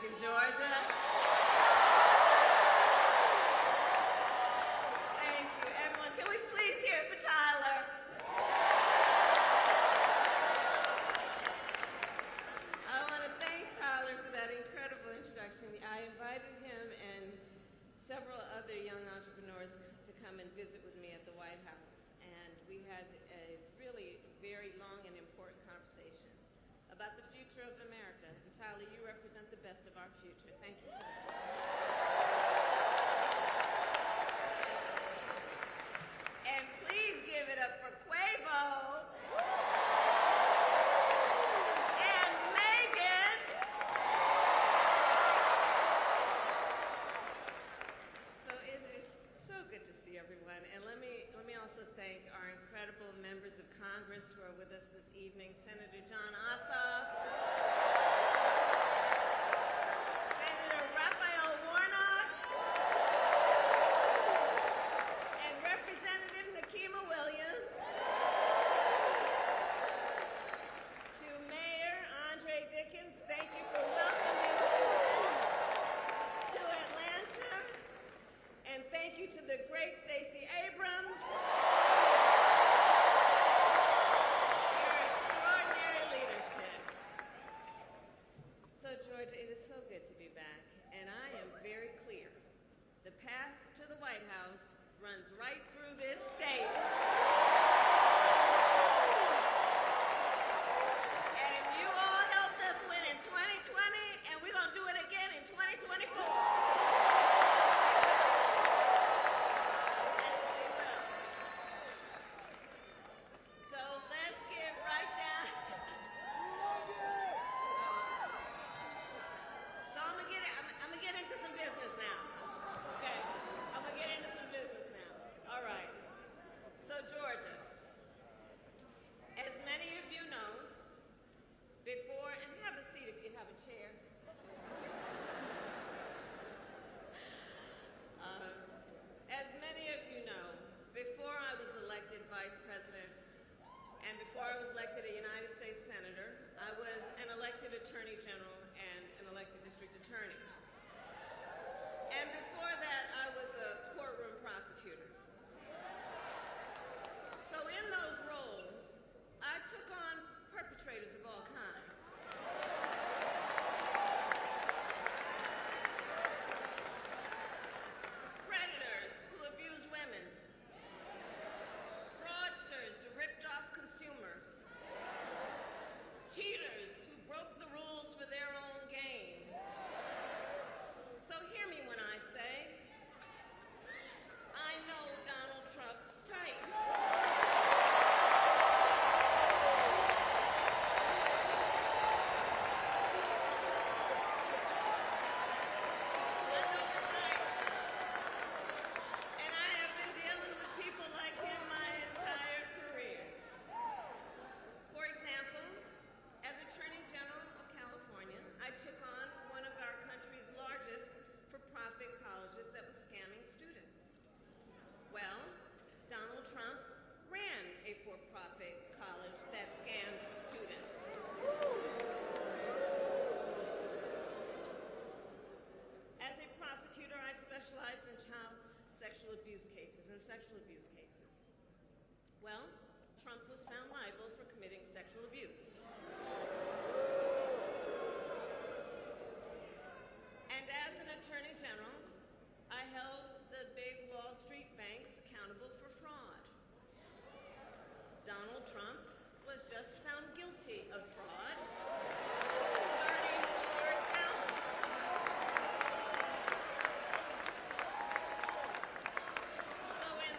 in Georgia. Thank you, everyone. Can we please hear it for Tyler? I want to thank Tyler for that incredible introduction. I invited him and several other young entrepreneurs to come and visit with me at the White House. And we had a really very long and important conversation about the future of America. And Tyler, you represent the best of our future. Thank you for that. And please give it up for Quavo and Megan. So it is so good to see everyone. And let me also thank our incredible members of Congress who are with us this evening. Senator John Ossoff, Senator Raphael Warnock, and Representative Nikema Williams, to Mayor Andre Dickens, thank you for welcoming me to Atlanta, and thank you to the great Stacey Abrams. Georgia, it is so good to be back, and I am very clear. The path to the White House runs right through this state. And you all helped us win in 2020, and we're going to do it again in 2024. Yes, we will. So let's get right down. So I'm gonna get into some business now. Okay, I'm gonna get into some business now. All right. So Georgia, as many of you know, before, and have a seat if you have a chair. As many of you know, before I was elected vice president, and before I was elected a United States Senator, I was an elected Attorney General and an elected District Attorney. And before that, I was a courtroom prosecutor. So in those roles, I took on perpetrators of all kinds. Predators who abused women. Fraudsters who ripped off consumers. Cheaters who broke the rules for their own gain. So hear me when I say, I know Donald Trump's type. I know the type. And I have been dealing with people like him my entire career. For example, as Attorney General of California, I took on one of our country's largest for-profit colleges that was scamming students. Well, Donald Trump ran a for-profit college that scammed students. As a prosecutor, I specialized in child sexual abuse cases and sexual abuse cases. Well, Trump was found liable for committing sexual abuse. And as an Attorney General, I held the big Wall Street banks accountable for fraud. Donald Trump was just found guilty of fraud, 34 counts. So in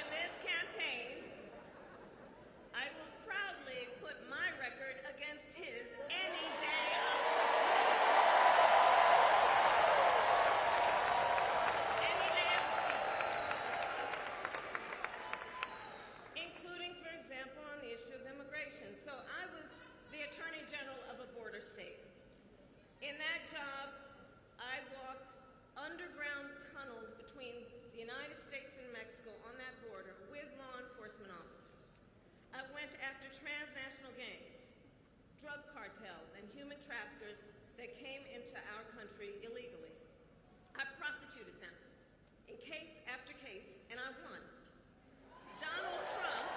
this campaign, I will proudly put my record against his any day of the week. Any day of the week. Including, for example, on the issue of immigration. So I was the Attorney General of a border state. In that job, I walked underground tunnels between the United States drug cartels and human traffickers that came into our country illegally. I prosecuted them in case after case, and I won. Donald Trump,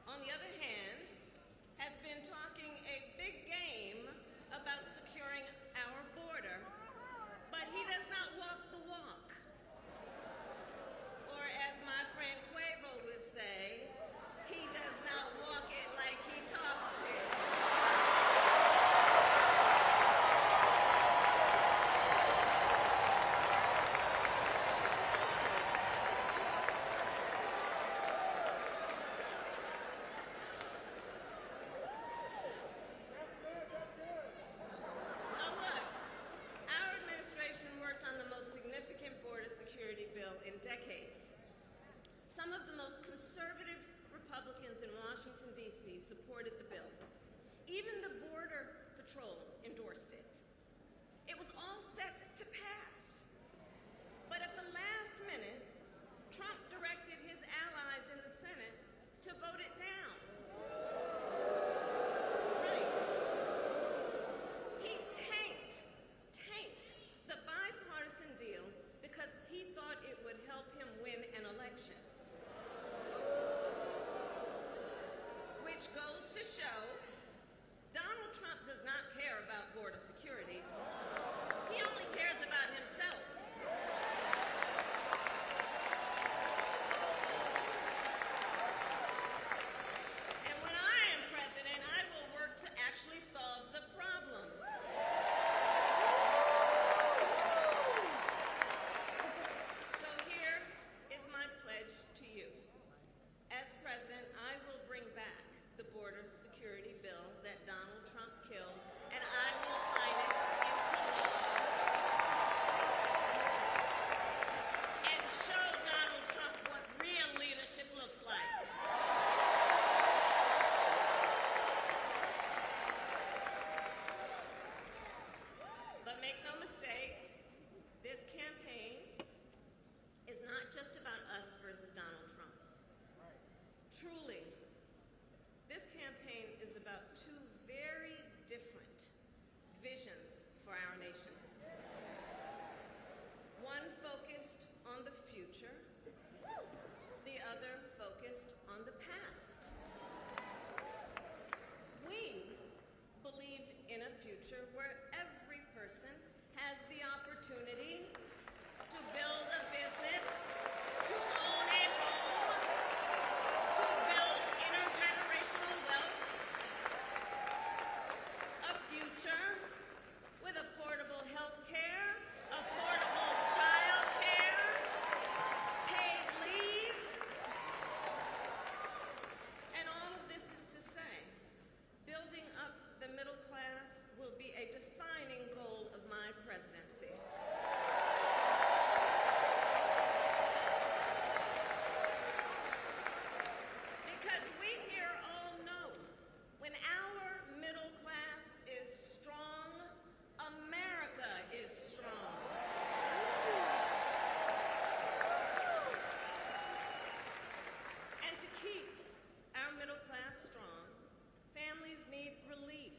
on the other hand, has been talking a big game about securing our border, but he does not walk the walk. Or as my friend Quavo would say, he does not walk it like he talks it. Now look, our administration worked on the most significant border security bill in decades. Some of the most conservative Republicans in Washington, D.C. supported the bill. Even the Border Patrol endorsed it. It was all set to pass. But at the last minute, Trump directed his allies in the Senate to vote it down. Right. He tanked the bipartisan deal because he thought it would help him win an election. Which goes to show Donald Trump does not care about border security. He only cares about himself. And when I am president, I will work to actually solve the problem. So here is my pledge to you. As president, I will bring back the border security bill that Donald Trump killed, and I will sign it into law and show Donald Trump what real leadership looks like. But make no mistake, this campaign is not just about us versus Donald Trump. Truly, this campaign is about two very different visions for our nation. One focused on the future, the other focused on the past. We believe in a future where every person has the opportunity to build a business, to own a home, to build intergenerational wealth, a future with affordable health care, affordable child care, paid leave. And all of this is to say, building up the middle class will be a defining goal of my presidency. Because we here all know when our middle class is strong, America is strong. And to keep our middle class strong, families need relief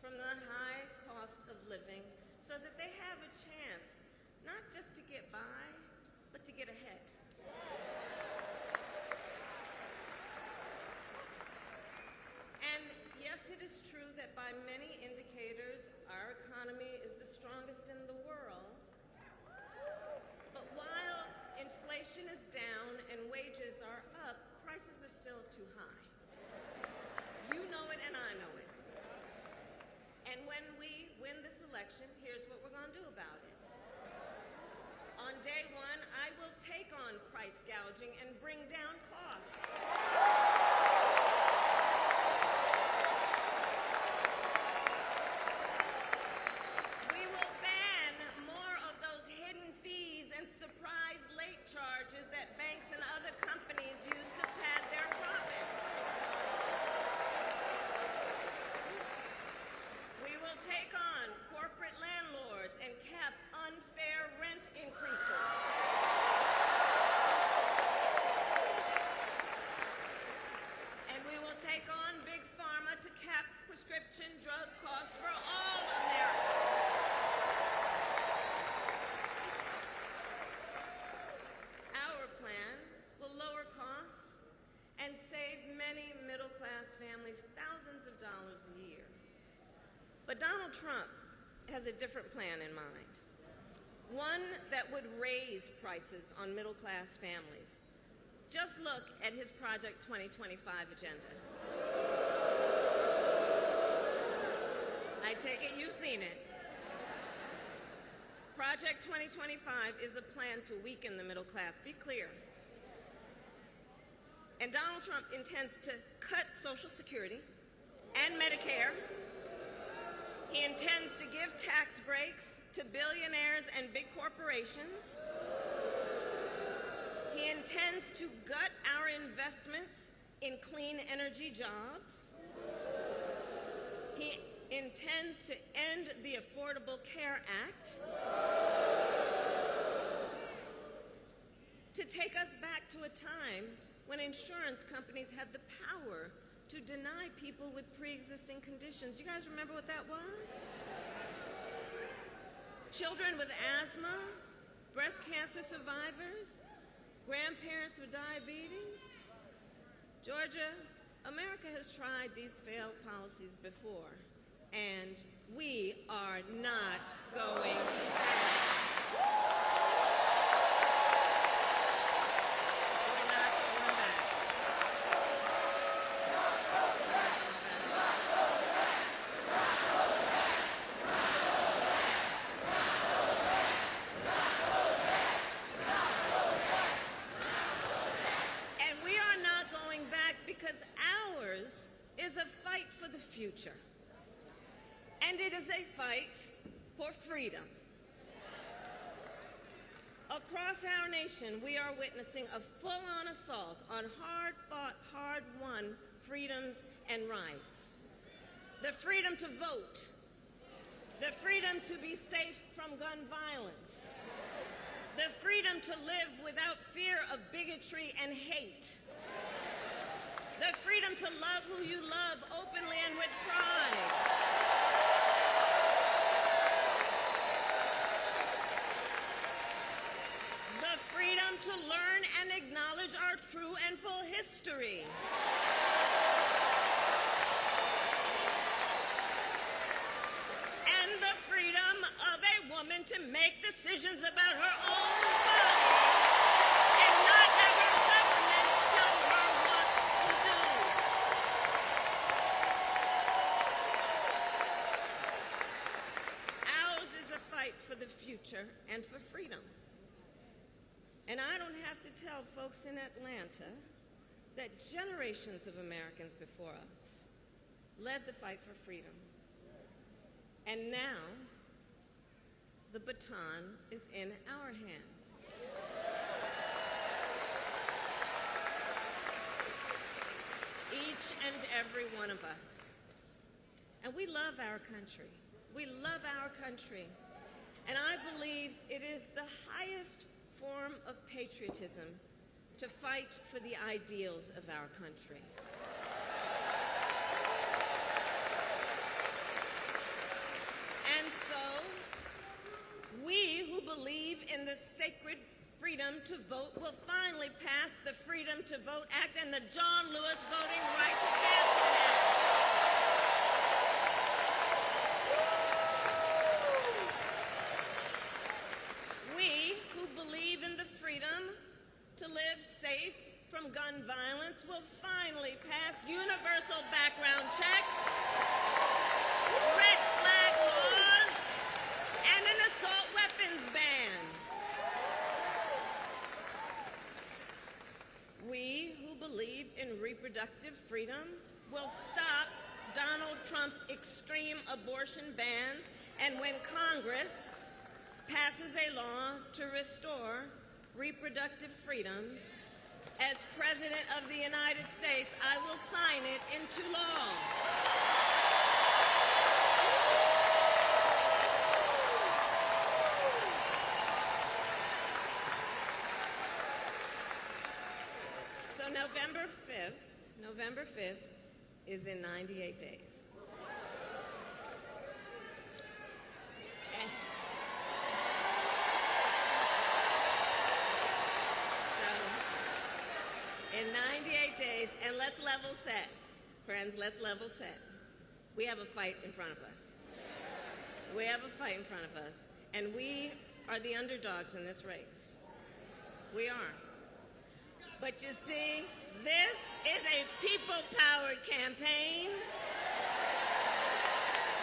from the high cost of living so that they have a chance not just to get by, but to get ahead. And yes, it is true that by many indicators, our economy is the strongest in the world. But while inflation is down and wages are up, prices are still too high. You know it and I know it. And when we win this election, here's what we're going to do about it. On day one, I will take on price gouging and bring down costs. We will ban more of those hidden fees and surprise late charges that banks and other companies use to pad their profits. We will take on corporate landlords and cap unfair rent increases. But Donald Trump has a different plan in mind, one that would raise prices on middle-class families. Just look at his Project 2025 agenda. I take it you've seen it. Project 2025 is a plan to weaken the middle class. Be clear. And Donald Trump intends to cut Social Security and Medicare. He intends to give tax breaks to billionaires and big corporations. He intends to gut our investments in clean energy jobs. He intends to end the Affordable Care Act, to take us back to a time when insurance companies had the power to deny people with pre-existing conditions. You guys remember what that was? Children with asthma, breast cancer survivors, grandparents with diabetes. Georgia, America has tried these failed policies before, and we are not going back. We're not going back. And we are not going back because ours is a fight for the future. And it is a fight for freedom. Across our nation, we are witnessing a full-on assault on hard-fought, hard-won freedoms and rights. The freedom to vote, the freedom to be safe from gun violence, the freedom to live without fear of bigotry and hate, the freedom to love who you love openly and with pride, freedom to learn and acknowledge our true and full history. And the freedom of a woman to make decisions about her own body and not have her government tell her what to do. Ours is a fight for the future and for freedom. And I don't have to tell folks in Atlanta that generations of Americans before us led the fight for freedom. And now, the baton is in our hands. Each and every one of us. And we love our country. We love our country. And I believe it is the highest form of patriotism to fight for the ideals of our country. And so, we who believe in the sacred freedom to vote will finally pass the Freedom to Vote Act and the John Lewis Voting Rights Advancement Act. To live safe from gun violence will finally pass universal background checks, red flag laws, and an assault weapons ban. We who believe in reproductive freedom will stop Donald Trump's extreme abortion bans, and when Congress passes a law to restore reproductive freedoms, as President of the United States, I will sign it into law. So November 5th is in 98 days. In 98 days, and let's level set. Friends, let's level set. We have a fight in front of us. We have a fight in front of us, and we are the underdogs in this race. We are. But you see, this is a people-powered campaign.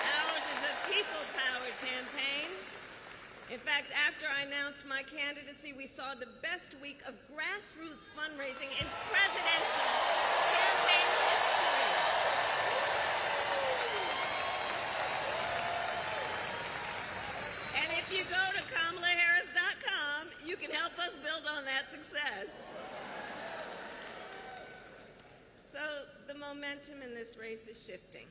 Ours is a people-powered campaign. In fact, after I announced my candidacy, we saw the best week of grassroots fundraising in presidential campaign history. And if you go to KamalaHarris.com, you can help us build on that success. So the momentum in this race is shifting.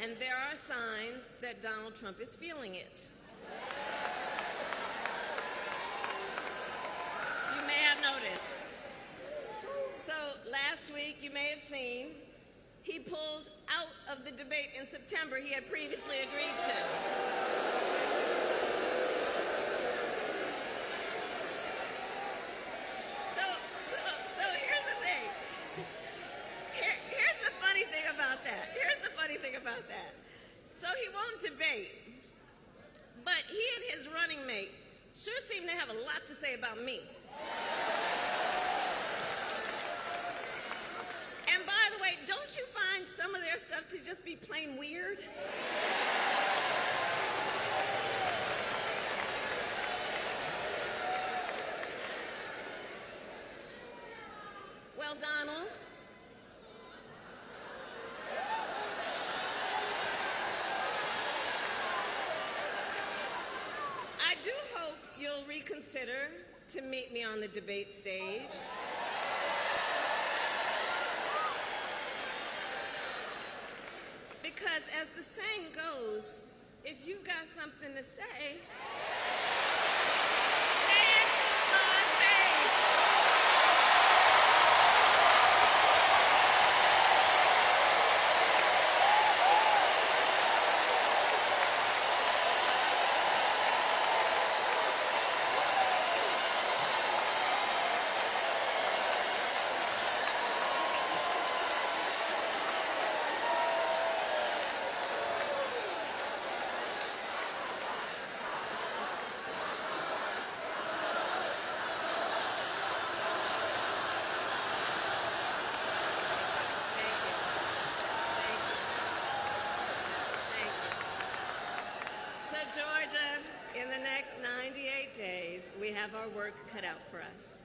And there are signs that Donald Trump is feeling it. You may have noticed. So last week, you may have seen, he pulled out of the debate in September he had previously agreed to. So here's the thing. Here's the funny thing about that. So he won't debate, but he and his running mate sure seem to have a lot to say about me. And by the way, don't you find some of their stuff to just be plain weird? Well, Donald, I do hope you'll reconsider to meet me on the debate stage. Because as the saying goes, if you've got something to say, say it to my face. Georgia, in the next 98 days, we have our work cut out for us.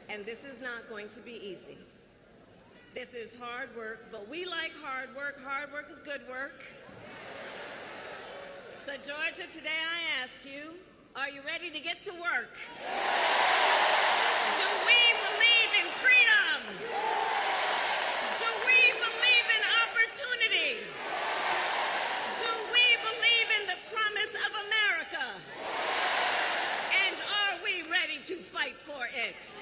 And this is not going to be easy. This is hard work, but we like hard work. Hard work is good work. So Georgia, today I ask you, are you ready to get to work? Do we believe in freedom? Do we believe in opportunity? Do we believe in the promise of America? And are we ready to fight for it?